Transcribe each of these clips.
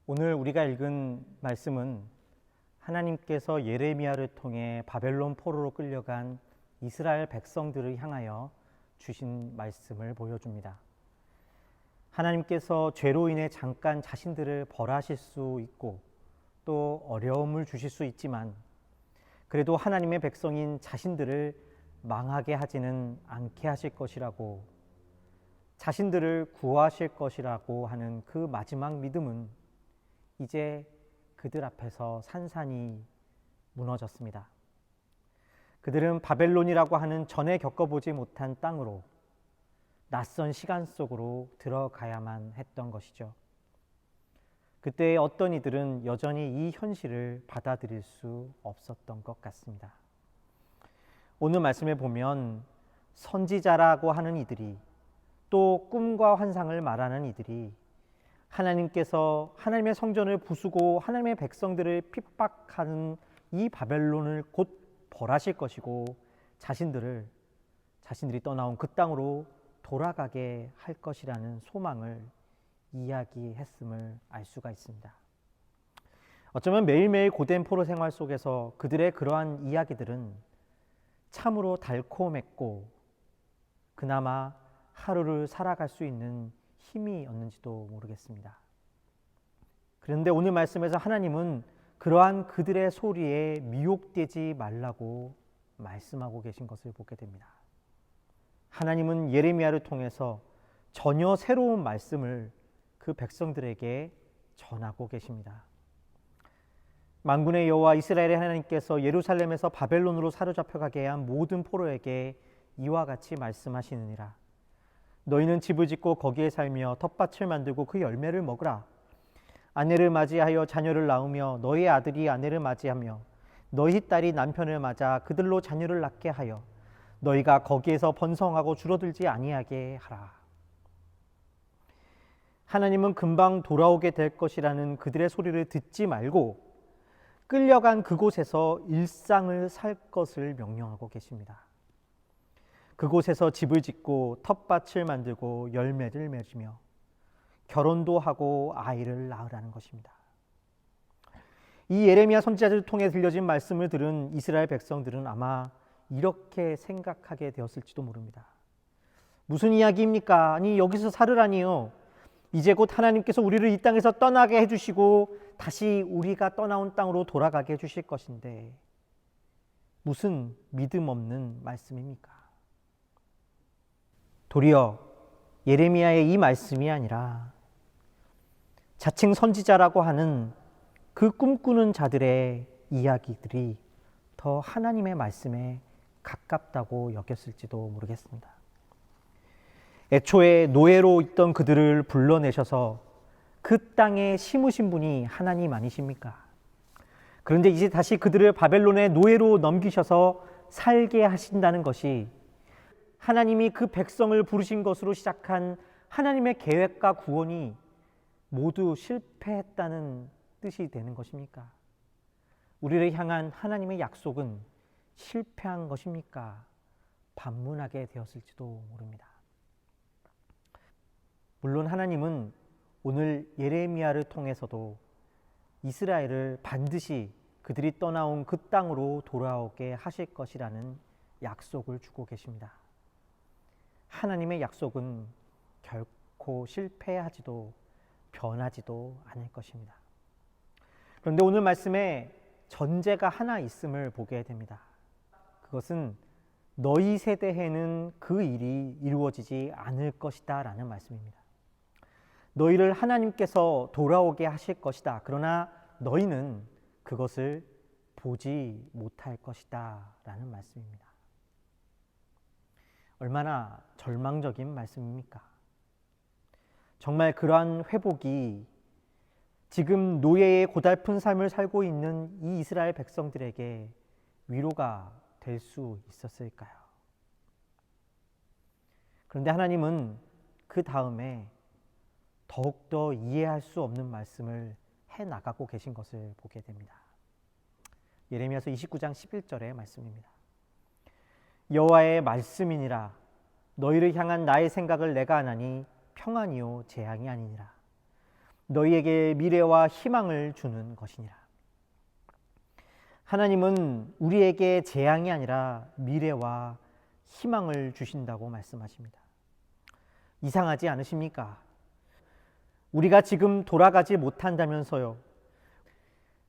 오늘 우리가 읽은 말씀은 하나님께서 예레미야를 통해 바벨론 포로로 끌려간 이스라엘 백성들을 향하여 주신 말씀을 보여줍니다. 하나님께서 죄로 인해 잠깐 자신들을 벌하실 수 있고 또 어려움을 주실 수 있지만 그래도 하나님의 백성인 자신들을 망하게 하지는 않게 하실 것이라고, 자신들을 구하실 것이라고 하는 그 마지막 믿음은 이제 그들 앞에서 산산이 무너졌습니다. 그들은 바벨론이라고 하는 전에 겪어보지 못한 땅으로, 낯선 시간 속으로 들어가야만 했던 것이죠. 그때 어떤 이들은 여전히 이 현실을 받아들일 수 없었던 것 같습니다. 오늘 말씀에 보면 선지자라고 하는 이들이, 또 꿈과 환상을 말하는 이들이 하나님께서 하나님의 성전을 부수고 하나님의 백성들을 핍박하는 이 바벨론을 곧 벌하실 것이고 자신들이 떠나온 그 땅으로 돌아가게 할 것이라는 소망을 이야기했음을 알 수가 있습니다. 어쩌면 매일매일 고된 포로 생활 속에서 그들의 그러한 이야기들은 참으로 달콤했고 그나마 하루를 살아갈 수 있는 힘이었는지도 모르겠습니다. 그런데 오늘 말씀에서 하나님은 그러한 그들의 소리에 미혹되지 말라고 말씀하고 계신 것을 보게 됩니다. 하나님은 예레미야를 통해서 전혀 새로운 말씀을 그 백성들에게 전하고 계십니다. 만군의 여호와 이스라엘의 하나님께서 예루살렘에서 바벨론으로 사로잡혀가게 한 모든 포로에게 이와 같이 말씀하시느니라. 너희는 집을 짓고 거기에 살며 텃밭을 만들고 그 열매를 먹으라. 아내를 맞이하여 자녀를 낳으며 너희 아들이 아내를 맞이하며 너희 딸이 남편을 맞아 그들로 자녀를 낳게 하여 너희가 거기에서 번성하고 줄어들지 아니하게 하라. 하나님은 금방 돌아오게 될 것이라는 그들의 소리를 듣지 말고 끌려간 그곳에서 일상을 살 것을 명령하고 계십니다. 그곳에서 집을 짓고 텃밭을 만들고 열매를 맺으며 결혼도 하고 아이를 낳으라는 것입니다. 이 예레미야 선지자를 통해 들려진 말씀을 들은 이스라엘 백성들은 아마 이렇게 생각하게 되었을지도 모릅니다. 무슨 이야기입니까? 아니 여기서 살으라니요. 이제 곧 하나님께서 우리를 이 땅에서 떠나게 해주시고 다시 우리가 떠나온 땅으로 돌아가게 해주실 것인데 무슨 믿음 없는 말씀입니까? 도리어 예레미야의 이 말씀이 아니라 자칭 선지자라고 하는 그 꿈꾸는 자들의 이야기들이 더 하나님의 말씀에 가깝다고 여겼을지도 모르겠습니다. 애초에 노예로 있던 그들을 불러내셔서 그 땅에 심으신 분이 하나님 아니십니까? 그런데 이제 다시 그들을 바벨론의 노예로 넘기셔서 살게 하신다는 것이 하나님이 그 백성을 부르신 것으로 시작한 하나님의 계획과 구원이 모두 실패했다는 뜻이 되는 것입니까? 우리를 향한 하나님의 약속은 실패한 것입니까? 반문하게 되었을지도 모릅니다. 물론 하나님은 오늘 예레미야를 통해서도 이스라엘을 반드시 그들이 떠나온 그 땅으로 돌아오게 하실 것이라는 약속을 주고 계십니다. 하나님의 약속은 결코 실패하지도 변하지도 않을 것입니다. 그런데 오늘 말씀에 전제가 하나 있음을 보게 됩니다. 그것은 너희 세대에는 그 일이 이루어지지 않을 것이다 라는 말씀입니다. 너희를 하나님께서 돌아오게 하실 것이다. 그러나 너희는 그것을 보지 못할 것이다 라는 말씀입니다. 얼마나 절망적인 말씀입니까? 정말 그러한 회복이 지금 노예의 고달픈 삶을 살고 있는 이 이스라엘 백성들에게 위로가 될 수 있었을까요? 그런데 하나님은 그 다음에 더욱더 이해할 수 없는 말씀을 해나가고 계신 것을 보게 됩니다. 예레미야서 29장 11절의 말씀입니다. 여호와의 말씀이니라. 너희를 향한 나의 생각을 내가 아나니 평안이요 재앙이 아니니라. 너희에게 미래와 희망을 주는 것이니라. 하나님은 우리에게 재앙이 아니라 미래와 희망을 주신다고 말씀하십니다. 이상하지 않으십니까? 우리가 지금 돌아가지 못한다면서요.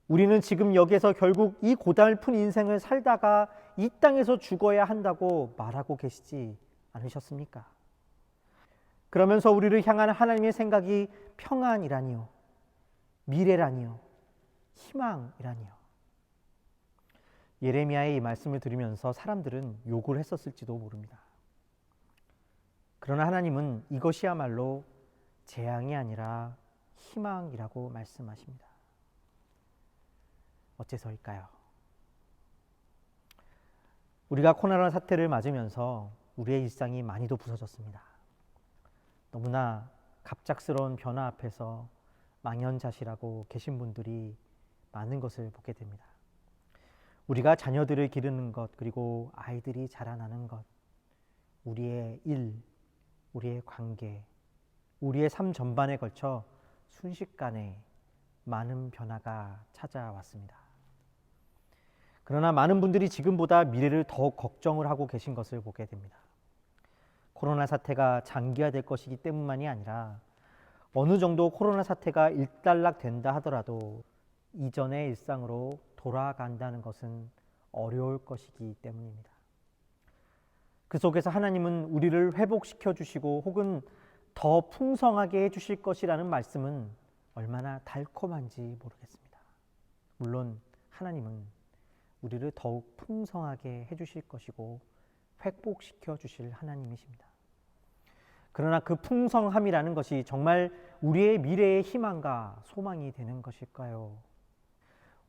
우리는 지금 여기서 결국 이 고달픈 인생을 살다가 이 땅에서 죽어야 한다고 말하고 계시지 않으셨습니까? 그러면서 우리를 향한 하나님의 생각이 평안이라니요, 미래라니요, 희망이라니요. 예레미야의 이 말씀을 들으면서 사람들은 욕을 했었을지도 모릅니다. 그러나 하나님은 이것이야말로 재앙이 아니라 희망이라고 말씀하십니다. 어째서일까요? 우리가 코로나 사태를 맞으면서 우리의 일상이 많이도 부서졌습니다. 너무나 갑작스러운 변화 앞에서 망연자실하고 계신 분들이 많은 것을 보게 됩니다. 우리가 자녀들을 기르는 것, 그리고 아이들이 자라나는 것, 우리의 일, 우리의 관계, 우리의 삶 전반에 걸쳐 순식간에 많은 변화가 찾아왔습니다. 그러나 많은 분들이 지금보다 미래를 더 걱정을 하고 계신 것을 보게 됩니다. 코로나 사태가 장기화될 것이기 때문만이 아니라 어느 정도 코로나 사태가 일단락된다 하더라도 이전의 일상으로 돌아간다는 것은 어려울 것이기 때문입니다. 그 속에서 하나님은 우리를 회복시켜 주시고 혹은 더 풍성하게 해주실 것이라는 말씀은 얼마나 달콤한지 모르겠습니다. 물론 하나님은 우리를 더욱 풍성하게 해주실 것이고 회복시켜 주실 하나님이십니다. 그러나 그 풍성함이라는 것이 정말 우리의 미래의 희망과 소망이 되는 것일까요?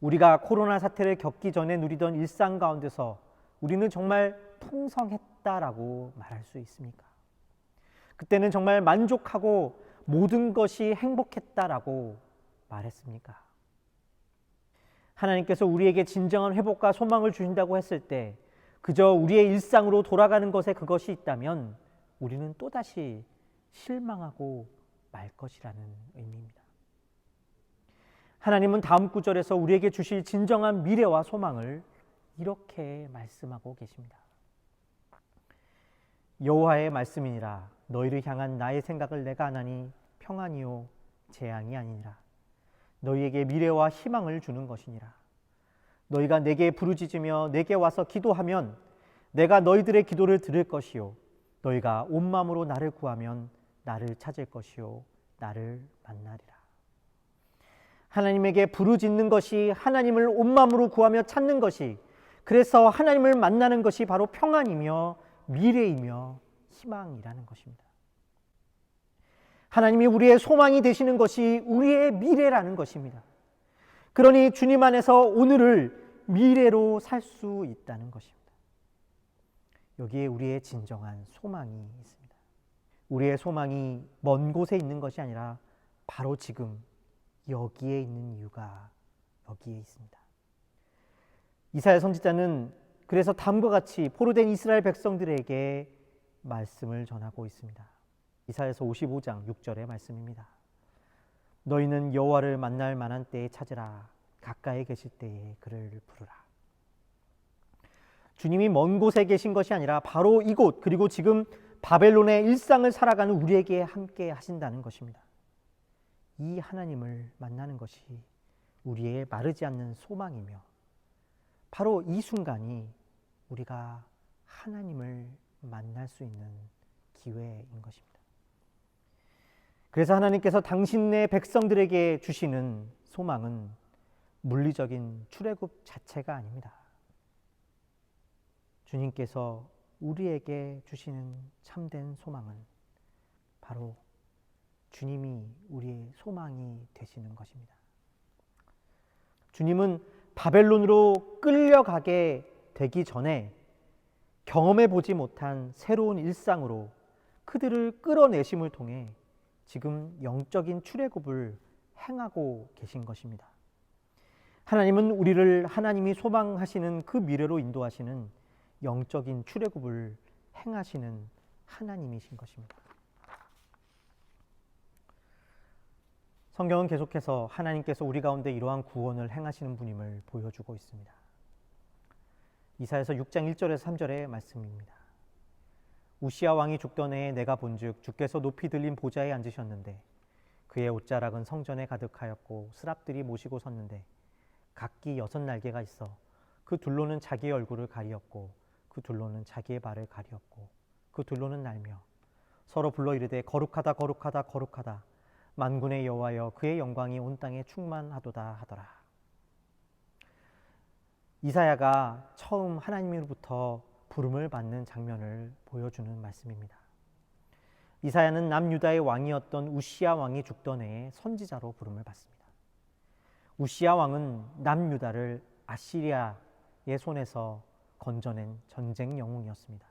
우리가 코로나 사태를 겪기 전에 누리던 일상 가운데서 우리는 정말 풍성했다라고 말할 수 있습니까? 그때는 정말 만족하고 모든 것이 행복했다라고 말했습니까? 하나님께서 우리에게 진정한 회복과 소망을 주신다고 했을 때 그저 우리의 일상으로 돌아가는 것에 그것이 있다면 우리는 또다시 실망하고 말 것이라는 의미입니다. 하나님은 다음 구절에서 우리에게 주실 진정한 미래와 소망을 이렇게 말씀하고 계십니다. 여호와의 말씀이니라. 너희를 향한 나의 생각을 내가 아나니 평안이요 재앙이 아니니라. 너희에게 미래와 희망을 주는 것이니라. 너희가 내게 부르짖으며 내게 와서 기도하면 내가 너희들의 기도를 들을 것이요 너희가 온 마음으로 나를 구하면 나를 찾을 것이요 나를 만나리라. 하나님에게 부르짖는 것이 하나님을 온 마음으로 구하며 찾는 것이, 그래서 하나님을 만나는 것이 바로 평안이며 미래이며 희망이라는 것입니다. 하나님이 우리의 소망이 되시는 것이 우리의 미래라는 것입니다. 그러니 주님 안에서 오늘을 미래로 살 수 있다는 것입니다. 여기에 우리의 진정한 소망이 있습니다. 우리의 소망이 먼 곳에 있는 것이 아니라 바로 지금 여기에 있는 이유가 여기에 있습니다. 이사야 선지자는 그래서 다음과 같이 포로된 이스라엘 백성들에게 말씀을 전하고 있습니다. 이사야서 55장 6절의 말씀입니다. 너희는 여호와를 만날 만한 때에 찾으라. 가까이 계실 때에 그를 부르라. 주님이 먼 곳에 계신 것이 아니라 바로 이곳, 그리고 지금 바벨론의 일상을 살아가는 우리에게 함께 하신다는 것입니다. 이 하나님을 만나는 것이 우리의 마르지 않는 소망이며 바로 이 순간이 우리가 하나님을 만날 수 있는 기회인 것입니다. 그래서 하나님께서 당신의 백성들에게 주시는 소망은 물리적인 출애굽 자체가 아닙니다. 주님께서 우리에게 주시는 참된 소망은 바로 주님이 우리의 소망이 되시는 것입니다. 주님은 바벨론으로 끌려가게 되기 전에 경험해 보지 못한 새로운 일상으로 그들을 끌어내심을 통해 지금 영적인 출애굽을 행하고 계신 것입니다. 하나님은 우리를 하나님이 소망하시는 그 미래로 인도하시는 영적인 출애굽을 행하시는 하나님이신 것입니다. 성경은 계속해서 하나님께서 우리 가운데 이러한 구원을 행하시는 분임을 보여주고 있습니다. 이사야서 6장 1절에서 3절의 말씀입니다. 우시야 왕이 죽던 해에 내가 본즉 주께서 높이 들린 보좌에 앉으셨는데 그의 옷자락은 성전에 가득하였고 스랍들이 모시고 섰는데 각기 6날개가 있어 그 둘로는 자기의 얼굴을 가리었고 그 둘로는 자기의 발을 가리었고 그 둘로는 날며 서로 불러 이르되 거룩하다 거룩하다 거룩하다 만군의 여호와여 그의 영광이 온 땅에 충만하도다 하더라. 이사야가 처음 하나님으로부터 부름을 받는 장면을 보여주는 말씀입니다. 이사야는 남유다의 왕이었던 우시야 왕이 죽던 해에 선지자로 부름을 받습니다. 우시야 왕은 남유다를 아시리아의 손에서 건져낸 전쟁 영웅이었습니다.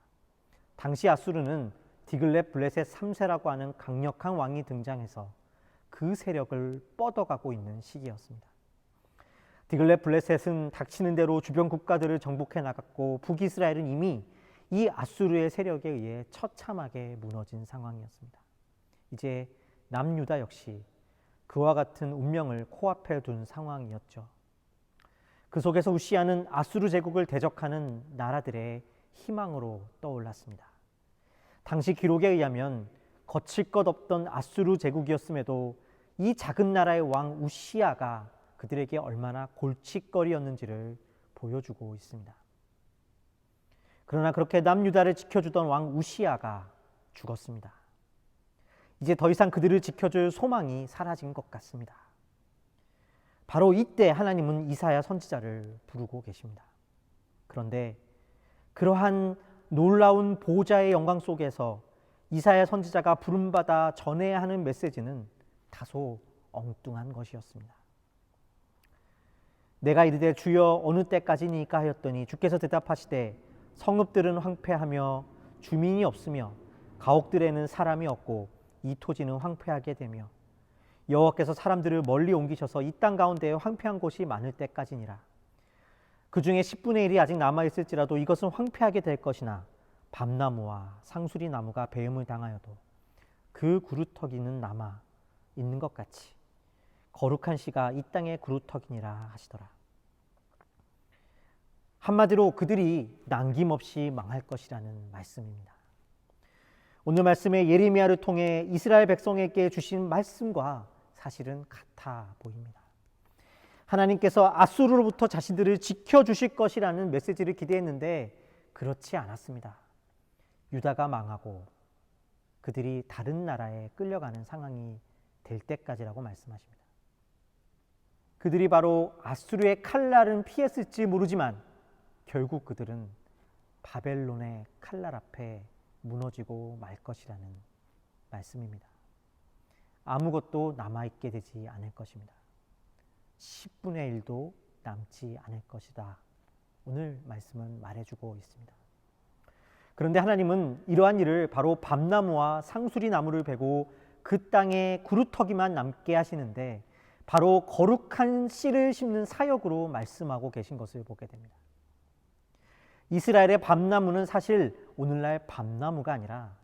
당시 아수르는 디글렛 블레셋 3세라고 하는 강력한 왕이 등장해서 그 세력을 뻗어가고 있는 시기였습니다. 디글렛 블레셋은 닥치는 대로 주변 국가들을 정복해 나갔고 북이스라엘은 이미 이 아수르의 세력에 의해 처참하게 무너진 상황이었습니다. 이제 남유다 역시 그와 같은 운명을 코앞에 둔 상황이었죠. 그 속에서 우시야는 아수르 제국을 대적하는 나라들의 희망으로 떠올랐습니다. 당시 기록에 의하면 거칠 것 없던 아수르 제국이었음에도 이 작은 나라의 왕 우시야가 그들에게 얼마나 골칫거리였는지를 보여주고 있습니다. 그러나 그렇게 남유다를 지켜주던 왕 우시야가 죽었습니다. 이제 더 이상 그들을 지켜줄 소망이 사라진 것 같습니다. 바로 이때 하나님은 이사야 선지자를 부르고 계십니다. 그런데 그러한 놀라운 보좌의 영광 속에서 이사야 선지자가 부름받아 전해야 하는 메시지는 다소 엉뚱한 것이었습니다. 내가 이르되 주여 어느 때까지니까 하였더니 주께서 대답하시되 성읍들은 황폐하며 주민이 없으며 가옥들에는 사람이 없고 이 토지는 황폐하게 되며 여호와께서 사람들을 멀리 옮기셔서 이 땅 가운데에 황폐한 곳이 많을 때까지니라. 그 중에 10분의 1이 아직 남아있을지라도 이것은 황폐하게 될 것이나 밤나무와 상수리 나무가 배임을 당하여도 그 구루터기는 남아 있는 것 같이 거룩한 씨가 이 땅의 구루터기니라 하시더라. 한마디로 그들이 남김없이 망할 것이라는 말씀입니다. 오늘 말씀의 예레미야를 통해 이스라엘 백성에게 주신 말씀과 사실은 같아 보입니다. 하나님께서 아수르로부터 자신들을 지켜주실 것이라는 메시지를 기대했는데 그렇지 않았습니다. 유다가 망하고 그들이 다른 나라에 끌려가는 상황이 될 때까지라고 말씀하십니다. 그들이 바로 아수르의 칼날은 피했을지 모르지만 결국 그들은 바벨론의 칼날 앞에 무너지고 말 것이라는 말씀입니다. 아무것도 남아있게 되지 않을 것입니다. 10분의 1도 남지 않을 것이다. 오늘 말씀은 말해주고 있습니다. 그런데 하나님은 이러한 일을 바로 밤나무와 상수리 나무를 베고 그 땅에 구루터기만 남게 하시는데 바로 거룩한 씨를 심는 사역으로 말씀하고 계신 것을 보게 됩니다. 이스라엘의 밤나무는 사실 오늘날 밤나무가 아니라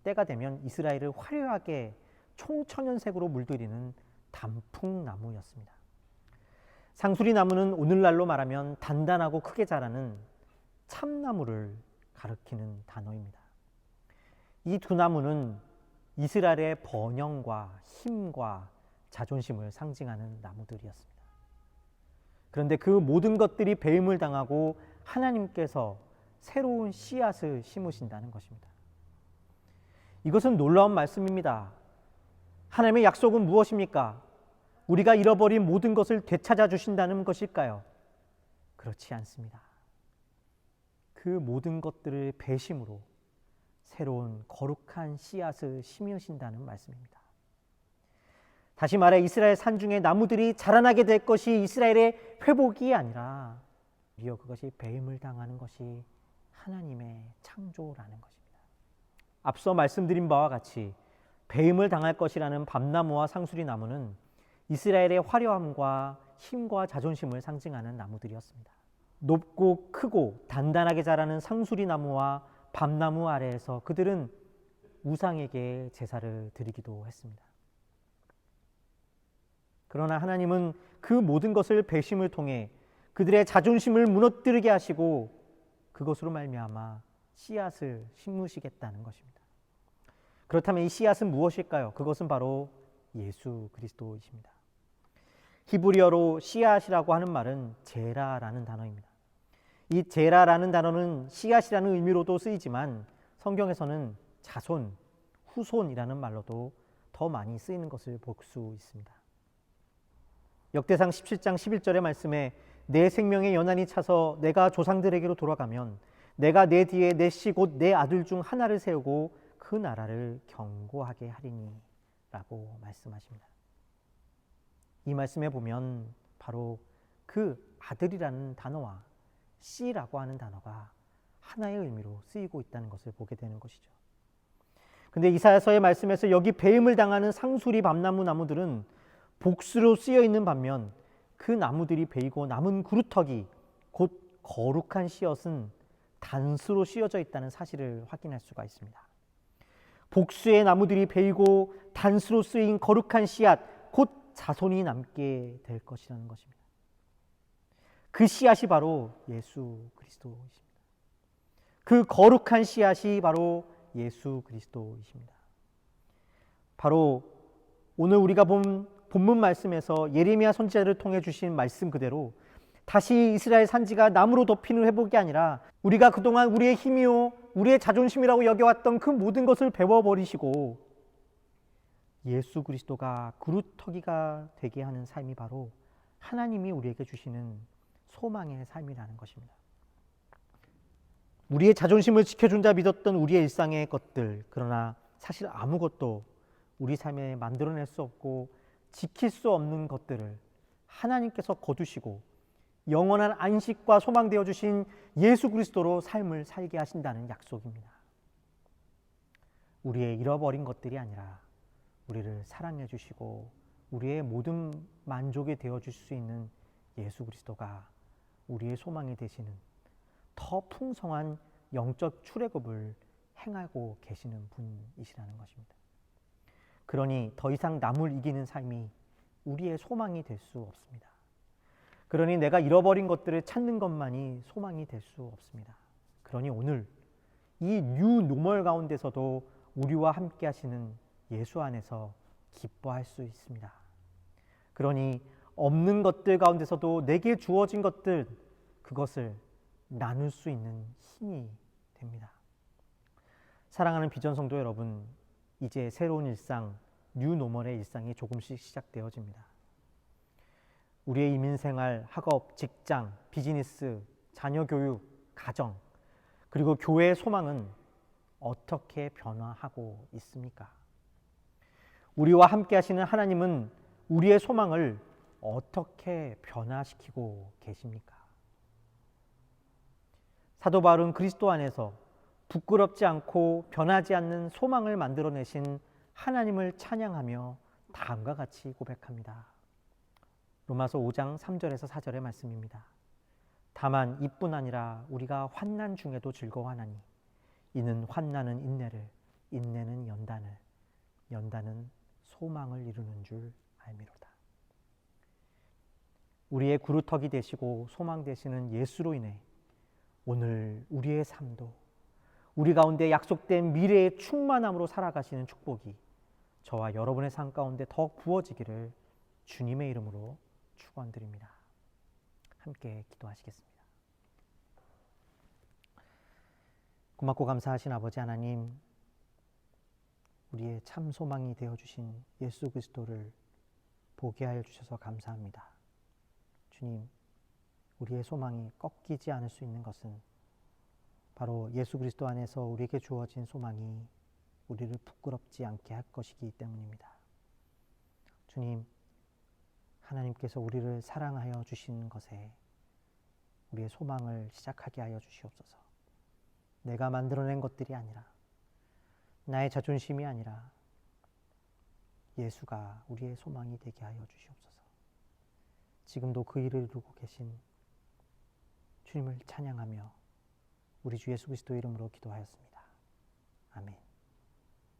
때가 되면 이스라엘을 화려하게 총천연색으로 물들이는 단풍나무였습니다. 상수리 나무는 오늘날로 말하면 단단하고 크게 자라는 참나무를 가리키는 단어입니다. 이 두 나무는 이스라엘의 번영과 힘과 자존심을 상징하는 나무들이었습니다. 그런데 그 모든 것들이 배임을 당하고 하나님께서 새로운 씨앗을 심으신다는 것입니다. 이것은 놀라운 말씀입니다. 하나님의 약속은 무엇입니까? 우리가 잃어버린 모든 것을 되찾아 주신다는 것일까요? 그렇지 않습니다. 그 모든 것들을 배심으로 새로운 거룩한 씨앗을 심으신다는 말씀입니다. 다시 말해 이스라엘 산중에 나무들이 자라나게 될 것이 이스라엘의 회복이 아니라 오히려 그것이 배임을 당하는 것이 하나님의 창조라는 것입니다. 앞서 말씀드린 바와 같이 배임을 당할 것이라는 밤나무와 상수리 나무는 이스라엘의 화려함과 힘과 자존심을 상징하는 나무들이었습니다. 높고 크고 단단하게 자라는 상수리 나무와 밤나무 아래에서 그들은 우상에게 제사를 드리기도 했습니다. 그러나 하나님은 그 모든 것을 배심을 통해 그들의 자존심을 무너뜨리게 하시고 그것으로 말미암아 씨앗을 심으시겠다는 것입니다. 그렇다면 이 씨앗은 무엇일까요? 그것은 바로 예수 그리스도이십니다. 히브리어로 씨앗이라고 하는 말은 제라라는 단어입니다. 이 제라라는 단어는 씨앗이라는 의미로도 쓰이지만 성경에서는 자손, 후손이라는 말로도 더 많이 쓰이는 것을 볼 수 있습니다. 역대상 17장 11절의 말씀에 내 생명의 연한이 차서 내가 조상들에게로 돌아가면 내가 내 뒤에 내 씨 곧 내 아들 중 하나를 세우고 그 나라를 견고하게 하리니 라고 말씀하십니다. 이 말씀에 보면 바로 그 아들이라는 단어와 씨라고 하는 단어가 하나의 의미로 쓰이고 있다는 것을 보게 되는 것이죠. 근데 이사야서의 말씀에서 여기 배임을 당하는 상수리 밤나무 나무들은 복수로 쓰여 있는 반면 그 나무들이 베이고 남은 구루터기 곧 거룩한 씨앗은 단수로 씌어져 있다는 사실을 확인할 수가 있습니다. 복수의 나무들이 베이고 단수로 쓰인 거룩한 씨앗 곧 자손이 남게 될 것이라는 것입니다. 그 씨앗이 바로 예수 그리스도이십니다. 그 거룩한 씨앗이 바로 예수 그리스도이십니다. 바로 오늘 우리가 본 본문 말씀에서 예레미야 선지자를 통해 주신 말씀 그대로 다시 이스라엘 산지가 나무로 덮이는 회복이 아니라 우리가 그동안 우리의 힘이요 우리의 자존심이라고 여겨왔던 그 모든 것을 베어버리시고 예수 그리스도가 구루터기가 되게 하는 삶이 바로 하나님이 우리에게 주시는 소망의 삶이라는 것입니다. 우리의 자존심을 지켜준다 믿었던 우리의 일상의 것들, 그러나 사실 아무것도 우리 삶에 만들어낼 수 없고 지킬 수 없는 것들을 하나님께서 거두시고 영원한 안식과 소망되어 주신 예수 그리스도로 삶을 살게 하신다는 약속입니다. 우리의 잃어버린 것들이 아니라 우리를 사랑해 주시고 우리의 모든 만족이 되어 주실 수 있는 예수 그리스도가 우리의 소망이 되시는 더 풍성한 영적 출애굽을 행하고 계시는 분이시라는 것입니다. 그러니 더 이상 남을 이기는 삶이 우리의 소망이 될 수 없습니다. 그러니 내가 잃어버린 것들을 찾는 것만이 소망이 될 수 없습니다. 그러니 오늘 이 뉴 노멀 가운데서도 우리와 함께 하시는 예수 안에서 기뻐할 수 있습니다. 그러니 없는 것들 가운데서도 내게 주어진 것들, 그것을 나눌 수 있는 힘이 됩니다. 사랑하는 비전 성도 여러분, 이제 새로운 일상, 뉴 노멀의 일상이 조금씩 시작되어집니다. 우리의 이민생활, 학업, 직장, 비즈니스, 자녀 교육, 가정, 그리고 교회의 소망은 어떻게 변화하고 있습니까? 우리와 함께 하시는 하나님은 우리의 소망을 어떻게 변화시키고 계십니까? 사도 바울은 그리스도 안에서 부끄럽지 않고 변하지 않는 소망을 만들어내신 하나님을 찬양하며 다음과 같이 고백합니다. 로마서 5장 3절에서 4절의 말씀입니다. 다만 이뿐 아니라 우리가 환난 중에도 즐거워하나니 이는 환난은 인내를, 인내는 연단을, 연단은 소망을 이루는 줄 알미로다. 우리의 구루터기 되시고 소망 되시는 예수로 인해 오늘 우리의 삶도 우리 가운데 약속된 미래의 충만함으로 살아가시는 축복이 저와 여러분의 삶 가운데 더 부어지기를 주님의 이름으로 축원드립니다. 함께 기도하시겠습니다. 고맙고 감사하신 아버지 하나님, 우리의 참 소망이 되어주신 예수 그리스도를 보게 하여 주셔서 감사합니다. 주님, 우리의 소망이 꺾이지 않을 수 있는 것은 바로 예수 그리스도 안에서 우리에게 주어진 소망이 우리를 부끄럽지 않게 할 것이기 때문입니다. 주님, 하나님께서 우리를 사랑하여 주시는 것에 우리의 소망을 시작하게 하여 주시옵소서. 내가 만들어낸 것들이 아니라 나의 자존심이 아니라 예수가 우리의 소망이 되게 하여 주시옵소서. 지금도 그 일을 이루고 계신 주님을 찬양하며 우리 주 예수 그리스도 이름으로 기도하였습니다. 아멘.